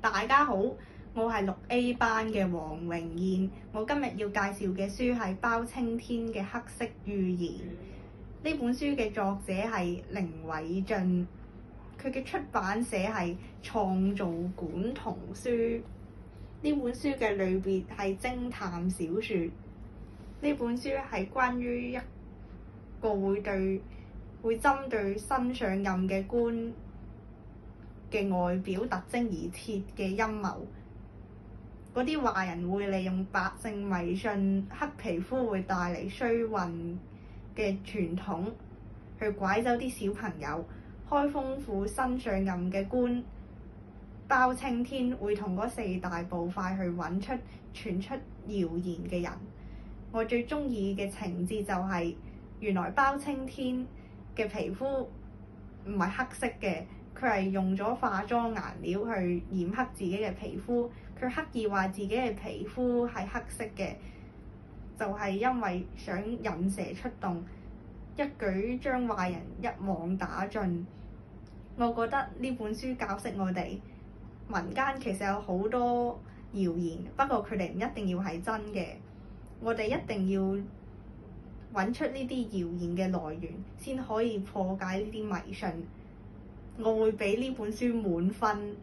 大家好，我係6A 班嘅黃榮燕。我今日要介紹嘅書係包青天嘅黑色預言。呢本書嘅作者係凌偉俊，佢嘅出版社係創造館童書。呢本書嘅類別係偵探小説。呢本書係關於一個會針對新上任嘅官嘅外表特徵而設嘅陰謀。嗰啲壞人會利用百姓迷信黑皮膚會帶嚟衰運嘅傳統，去拐走啲小朋友。開封府新上任嘅官包青天會同嗰4大捕快去揾出傳出謠言嘅人。我最中意嘅情節就係、原來包青天嘅皮膚唔係黑色嘅，佢係用咗化妝顏料去染黑自己嘅皮膚。佢刻意話自己嘅皮膚係黑色嘅，就係因為想引蛇出洞，一舉將壞人一網打盡。我覺得呢本書教識我哋，民間其實有好多謠言，不過佢哋唔一定要係真嘅。我哋一定要揾出呢啲謠言嘅來源，先可以破解呢啲迷信。我會俾呢本書滿分。